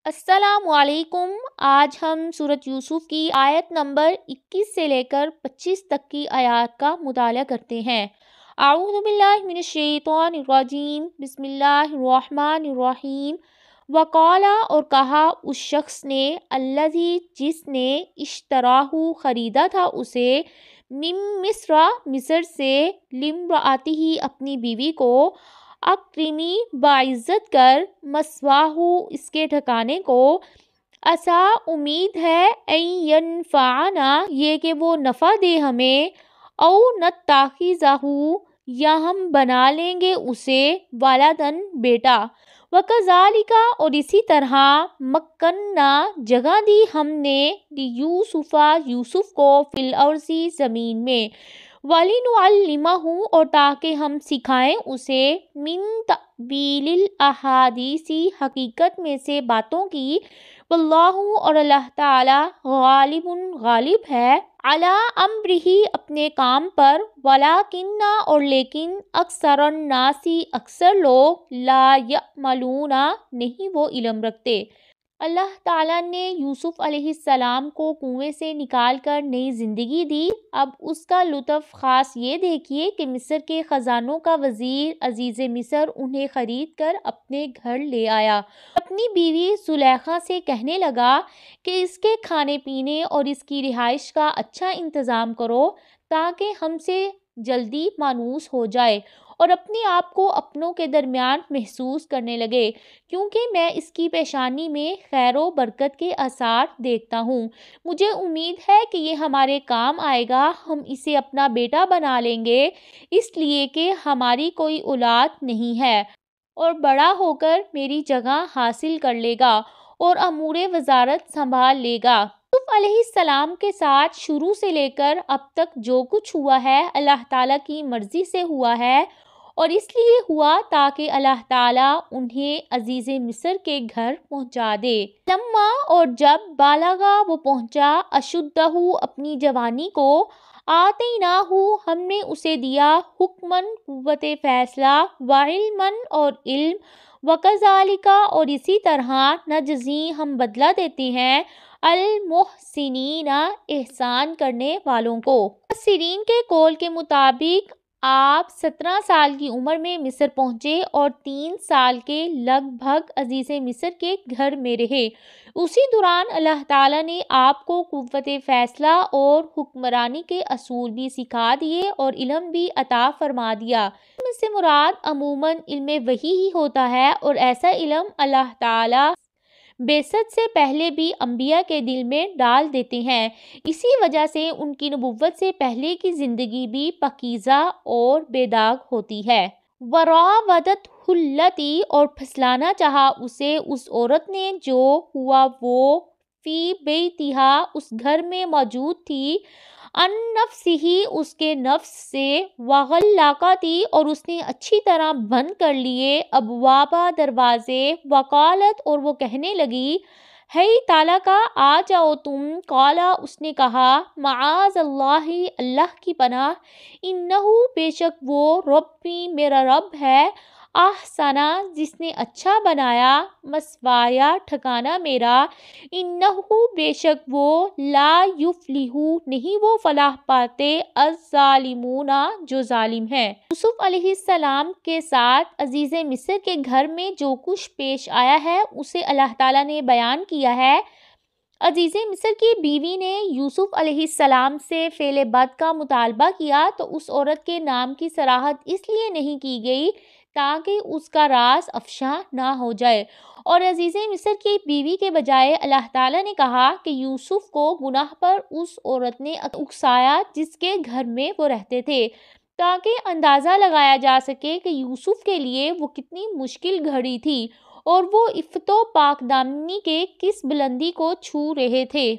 السلام علیکم۔ آج ہم سورۃ یوسف کی آیت نمبر 21 سے لے کر 25 تک کی آیات کا مطالعہ کرتے ہیں۔ اعوذ باللہ من الشیطان الرجیم، بسم اللہ الرحمن الرحیم۔ وقالا، اور کہا اس شخص نے، الذی، جس نے، اشتراہ، خریدا تھا اسے، من مصر، مصر سے، لامرأتہ، اپنی بیوی کو، اکرمی، باعزت کر، مثواہ، اس کے ٹھکانے کو، عسیٰ، امید ہے، ان ینفعنا، یہ کہ وہ نفع دے ہمیں، او نتخذہ، یا ہم بنا لیں گے اسے، ولدن، بیٹا، وکذالک، اور اسی طرح، مکننا، جگہ دی ہم نے، لیوسف، یوسف کو، فی الارض، زمین میں، وَلِنُعَلِّمَهُ، اور تاکہ ہم سکھائیں اسے، من تأویل الاحادیث، حقیقت میں سے باتوں کی، واللہ، اور اللہ تعالی، غالب، غالب ہے، علی امرہ، اپنے کام پر، ولکن، اور لیکن، اکثر الناس، اکثر لوگ، لا یعلمون، نہیں وہ علم رکھتے۔ اللہ تعالیٰ نے یوسف علیہ السلام کو کنویں سے نکال کر نئی زندگی دی۔ اب اس کا لطف خاص یہ دیکھیے کہ مصر کے خزانوں کا وزیر عزیز مصر انہیں خرید کر اپنے گھر لے آیا۔ اپنی بیوی زلیخا سے کہنے لگا کہ اس کے کھانے پینے اور اس کی رہائش کا اچھا انتظام کرو تاکہ ہم سے جلدی مانوس ہو جائے اور اپنے آپ کو اپنوں کے درمیان محسوس کرنے لگے، کیونکہ میں اس کی پیشانی میں خیر و برکت کے آثار دیکھتا ہوں۔ مجھے امید ہے کہ یہ ہمارے کام آئے گا، ہم اسے اپنا بیٹا بنا لیں گے، اس لیے کہ ہماری کوئی اولاد نہیں ہے، اور بڑا ہو کر میری جگہ حاصل کر لے گا اور امور وزارت سنبھال لے گا۔ یوسف علیہ السلام کے ساتھ شروع سے لے کر اب تک جو کچھ ہوا ہے اللہ تعالیٰ کی مرضی سے ہوا ہے، اور اس لیے ہوا تاکہ اللہ تعالیٰ انہیں عزیز مصر کے گھر پہنچا دے۔ لما، اور جب، بالغا، وہ پہنچا، اشدہ، اپنی جوانی کو، آتیناہ، ہم نے اسے دیا، حکماً، قوت فیصلہ، وعلماً، اور علم، وکذالک، اور اسی طرح، نجزی، ہم بدلہ دیتے ہیں، المحسنین، احسان کرنے والوں کو۔ مفسرین کے قول کے مطابق آپ 17 سال کی عمر میں مصر پہنچے اور 3 سال کے لگ بھگ عزیز مصر کے گھر میں رہے۔ اسی دوران اللہ تعالیٰ نے آپ کو قوت فیصلہ اور حکمرانی کے اصول بھی سکھا دیے اور علم بھی عطا فرما دیا۔ علم سے مراد عموماً علم وحی ہی ہوتا ہے، اور ایسا علم اللہ تعالیٰ بعثت سے پہلے بھی انبیاء کے دل میں ڈال دیتے ہیں، اسی وجہ سے ان کی نبوت سے پہلے کی زندگی بھی پاکیزہ اور بے داغ ہوتی ہے۔ وراودتہ التی، اور پھسلانا چاہا اسے اس عورت نے جو، ہوا وہ، فی بیتہا، اس گھر میں موجود تھی، عن نفسہ، اس کے نفس سے، وغلقت، اور اس نے اچھی طرح بند کر لیے، ابواب، دروازے، وقالت، اور وہ کہنے لگی، ہیت لک، آ جاؤ تم، قالا، اس نے کہا، معاذ اللہ، اللہ کی پناہ، انہ، بے شک وہ، ربی، میرا رب ہے، احسن، جس نے اچھا بنایا، مثوایا، ٹھکانہ میرا، انہ، بے شک وہ، لا یفلح، نہیں وہ فلاح پاتے، الظالمون، جو ظالم ہیں۔ یوسف علیہ السلام کے ساتھ عزیز مصر کے گھر میں جو کچھ پیش آیا ہے اسے اللہ تعالیٰ نے بیان کیا ہے۔ عزیز مصر کی بیوی نے یوسف علیہ السلام سے فعل بد کا مطالبہ کیا تو اس عورت کے نام کی صراحت اس لیے نہیں کی گئی تاکہ اس کا راز افشاں نہ ہو جائے، اور عزیز مصر کی بیوی کے بجائے اللہ تعالیٰ نے کہا کہ یوسف کو گناہ پر اس عورت نے اکسایا جس کے گھر میں وہ رہتے تھے، تاکہ اندازہ لگایا جا سکے کہ یوسف کے لیے وہ کتنی مشکل گھڑی تھی اور وہ عفت و پاک دامنی کے کس بلندی کو چھو رہے تھے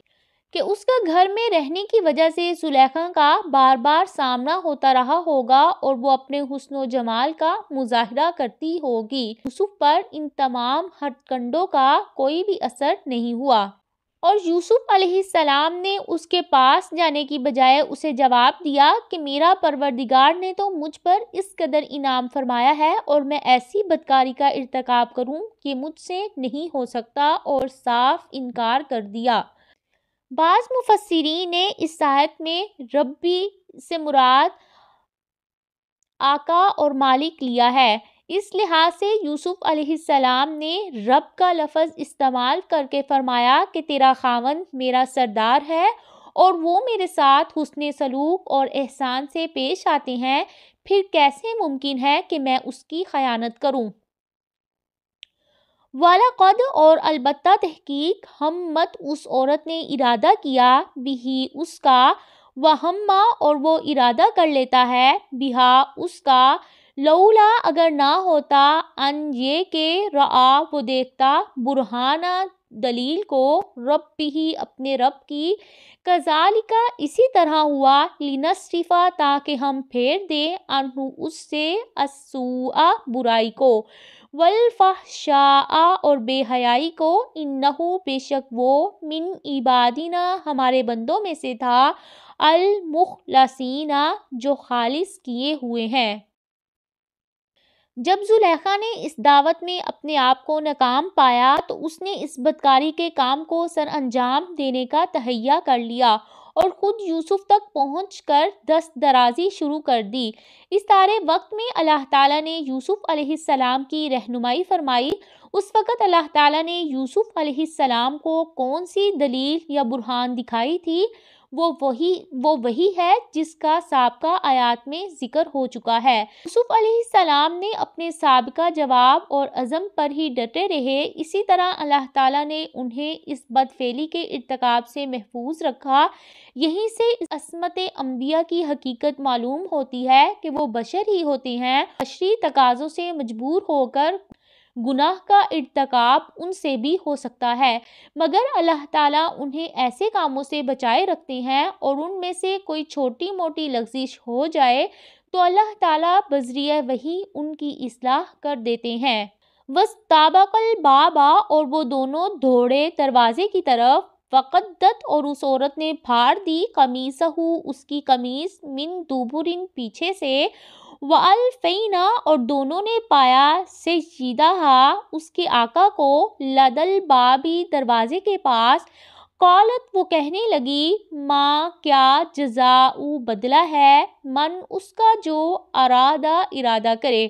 کہ اس کا گھر میں رہنے کی وجہ سے زلیخا کا بار بار سامنا ہوتا رہا ہوگا اور وہ اپنے حسن و جمال کا مظاہرہ کرتی ہوگی۔ یوسف پر ان تمام ہتھ کنڈوں کا کوئی بھی اثر نہیں ہوا۔ اور یوسف علیہ السلام نے اس کے پاس جانے کی بجائے اسے جواب دیا کہ میرا پروردگار نے تو مجھ پر اس قدر انعام فرمایا ہے اور میں ایسی بدکاری کا ارتکاب کروں کہ مجھ سے نہیں ہو سکتا، اور صاف انکار کر دیا۔ بعض مفسرین نے اس آیت میں ربی سے مراد آقا اور مالک لیا ہے۔ اس لحاظ سے یوسف علیہ السلام نے رب کا لفظ استعمال کر کے فرمایا کہ تیرا خاوند میرا سردار ہے اور وہ میرے ساتھ حسن سلوک اور احسان سے پیش آتے ہیں، پھر کیسے ممکن ہے کہ میں اس کی خیانت کروں؟ وَلَقَدْ اور البتہ تحقیق ہمت اس عورت نے ارادہ کیا بھی اس کا، وہما اور وہ ارادہ کر لیتا ہے بہا اس کا، لولا اگر نہ ہوتا، ان یہ کہ رعا وہ دیکھتا، برہانہ دلیل کو، رب بھی اپنے رب کی، کذالک اسی طرح ہوا، لنصرفا تاکہ ہم پھیر دیں، عنہ اس سے، السوء برائی کو، والفحشاء اور بے حیائی کو، انہو بے شک وہ، من عبادنا ہمارے بندوں میں سے تھا، المخلصین جو خالص کیے ہوئے ہیں۔ جب زلیخا نے اس دعوت میں اپنے آپ کو ناکام پایا تو اس نے اس بدکاری کے کام کو سر انجام دینے کا تہیہ کر لیا اور خود یوسف تک پہنچ کر دست درازی شروع کر دی۔ اس سارے وقت میں اللہ تعالیٰ نے یوسف علیہ السلام کی رہنمائی فرمائی۔ اس وقت اللہ تعالیٰ نے یوسف علیہ السلام کو کون سی دلیل یا برہان دکھائی تھی، وہ وہی ہے جس کا سابقہ آیات میں ذکر ہو چکا ہے۔ یوسف علیہ السلام نے اپنے سابقہ جواب اور عزم پر ہی ڈٹے رہے، اسی طرح اللہ تعالیٰ نے انہیں اس بدفعلی کے ارتکاب سے محفوظ رکھا۔ یہیں سے عصمت انبیاء کی حقیقت معلوم ہوتی ہے کہ وہ بشر ہی ہوتے ہیں، بشری تقاضوں سے مجبور ہو کر گناہ کا ارتکاب ان سے بھی ہو سکتا ہے، مگر اللہ تعالیٰ انہیں ایسے کاموں سے بچائے رکھتے ہیں، اور ان میں سے کوئی چھوٹی موٹی لغزش ہو جائے تو اللہ تعالیٰ بذریعہ وحی ان کی اصلاح کر دیتے ہیں۔ وَاسْتَبَقَ الْبَابَ اور وہ دونوں دوڑے دروازے کی طرف، فَقَدَّتْ اور اس عورت نے پھاڑ دی، قَمِيصَهُ اس کی قمیص، مِن دُبُرٍ پیچھے سے، وَأَلْفَيْنَا اور دونوں نے پایا، سَيِّدَهَا اس کے آقا کو، لَدَى الْبَابِ دروازے کے پاس، قالت وہ کہنے لگی، ماں کیا، جزاؤ بدلہ ہے، من اس کا جو، ارادہ کرے،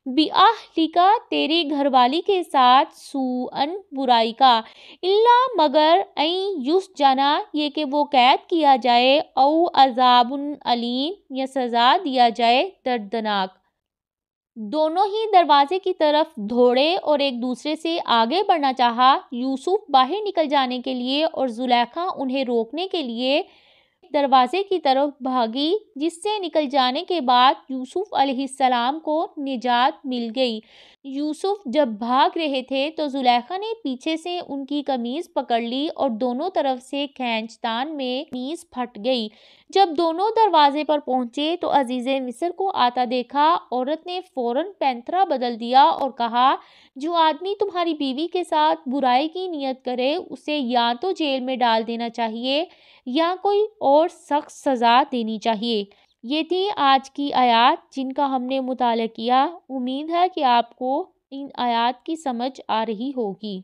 بِأَهْلِكَ تیرے گھر والی کے ساتھ، سوءً برائی کا، الا مگر، ان یسجنا یہ کہ وہ قید کیا جائے، او عذاب علیم یا سزا دیا جائے دردناک۔ دونوں ہی دروازے کی طرف دوڑے اور ایک دوسرے سے آگے بڑھنا چاہا، یوسف باہر نکل جانے کے لیے اور زلیخا انہیں روکنے کے لیے دروازے کی طرف بھاگی، جس سے نکل جانے کے بعد یوسف علیہ السلام کو نجات مل گئی۔ یوسف جب بھاگ رہے تھے تو زلیخا نے پیچھے سے ان کی قمیص پکڑ لی اور دونوں طرف سے کھینچتان میں قمیص پھٹ گئی۔ جب دونوں دروازے پر پہنچے تو عزیز مصر کو آتا دیکھا، عورت نے فوراً پینترا بدل دیا اور کہا، جو آدمی تمہاری بیوی کے ساتھ برائی کی نیت کرے اسے یا تو جیل میں ڈال دینا چاہیے یا کوئی اور سخت سزا دینی چاہیے۔ یہ تھی آج کی آیات جن کا ہم نے مطالعہ کیا۔ امید ہے کہ آپ کو ان آیات کی سمجھ آ رہی ہوگی۔